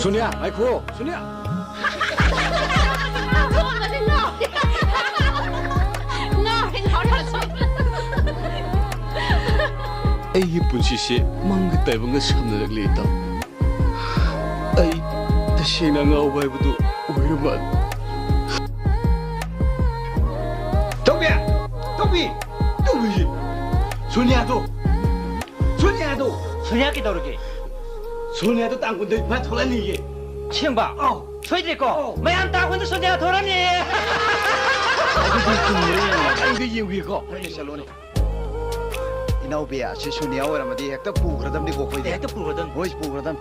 소니야, 아이쿠, 소니야. ꯑꯩꯒꯤ ꯄꯨꯟꯁꯤꯁꯦ ꯃꯪꯒ ꯇꯥꯏꯕꯪꯒ ꯁꯝꯅꯔꯛꯂꯦ ꯏꯇꯥꯎ ꯑꯩ ꯇꯁꯦꯡꯅ ꯉꯥꯎꯕ ꯍꯥꯏꯕꯗꯨ ꯑꯣꯏꯔ ꯃꯥꯜꯂꯦ ꯇꯧꯕꯤ ꯇꯧꯕꯤ 소니야도 소니야 기다려게. 소니야도 땅군데 마 돌아니 이게 치영봐. 소이들고 매한 따군데 소니야 돌아니. 이거 이거 ꯍꯣꯏꯅꯦ ꯆꯠꯂꯣꯅꯦ ꯏꯅꯥꯎꯕꯤ ꯑꯁꯤ ꯁꯨꯅꯤꯌꯥ ꯑꯣꯏꯔꯝꯃꯗꯤ ꯍꯦꯛꯇ ꯄꯨꯈ꯭ꯔꯗꯝꯅꯤ ꯀꯣ ꯑꯩꯈꯣꯏꯗꯤ ꯍꯦꯛꯇ ꯄꯨꯈ꯭ꯔꯗꯝ. ꯍꯣꯏ ꯄꯨꯈ꯭ꯔꯗꯝ